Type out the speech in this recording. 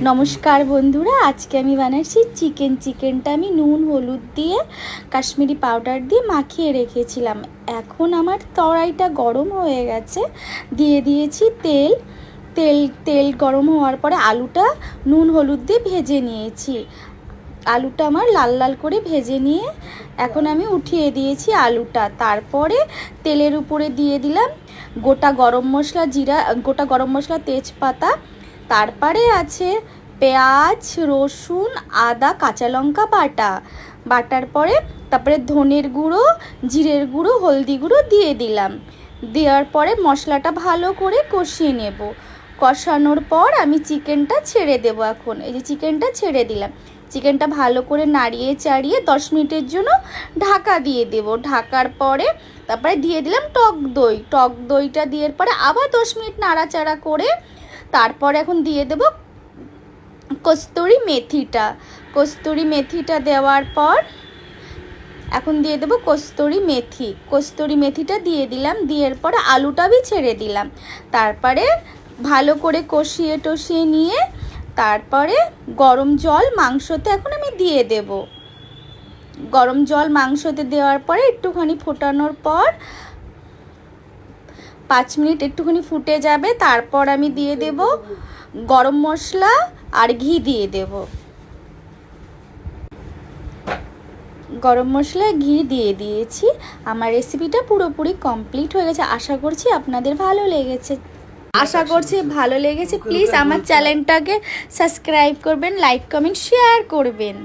নমস্কার বন্ধুরা, আজকে আমি বানাচ্ছি চিকেনটা আমি নুন হলুদ দিয়ে কাশ্মীরি পাউডার দিয়ে মাখিয়ে রেখেছিলাম। এখন আমার কড়াইটা গরম হয়ে গেছে, দিয়ে দিয়েছি তেল। তেল গরম হওয়ার পরে আলুটা নুন হলুদ দিয়ে ভেজে নিয়েছি। আলুটা আমার লাল লাল করে ভেজে নিয়ে এখন আমি উঠিয়ে দিয়েছি আলুটা। তারপরে তেলের উপরে দিয়ে দিলাম গোটা গরম মশলা, জিরা, গোটা গরম মশলা, তেজপাতা। তারপরে আছে পেঁয়াজ, রসুন, আদা, কাঁচা লঙ্কা বাটার পরে তারপরে ধনের গুঁড়ো, জিরের গুঁড়ো, হলদি গুঁড়ো দিয়ে দিলাম। দেওয়ার পরে মশলাটা ভালো করে কষিয়ে নেব। কষানোর পর আমি চিকেনটা ছেড়ে দেব। এখন এই যে চিকেনটা ছেড়ে দিলাম। চিকেনটা ভালো করে নাড়িয়ে চাড়িয়ে 10 মিনিটের জন্য ঢাকা দিয়ে দেব। ঢাকার পরে তারপরে দিয়ে দিলাম টক দইটা দেওয়ার পরে আবার 10 মিনিট নাড়াচাড়া করে তারপর এখন দিয়ে দেব কস্তুরি মেথিটা দেওয়ার পর এখন দিয়ে দেব কস্তুরি মেথিটা দিয়ে দিলাম। দেওয়ার পরে আলুটা আমি ছেড়ে দিলাম। তারপরে ভালো করে কষিয়ে টষিয়ে নিয়ে তারপরে গরম জল মাংসতে এখন আমি দিয়ে দেব। গরম জল মাংসতে দেওয়ার পরে একটুখানি ফোটানোর পর 5 মিনিট একটুখানি ফুটে যাবে। তারপর আমি দিয়ে দেব গরম মশলা আর ঘি দিয়ে দেব। গরম মশলা ঘি দিয়ে দিয়েছি। আমার রেসিপিটা পুরোপুরি কমপ্লিট হয়ে গেছে। আশা করছি আপনাদের ভালো লেগেছে। প্লিজ আমার চ্যানেলটাকে সাবস্ক্রাইব করবেন, লাইক কমেন্ট শেয়ার করবেন।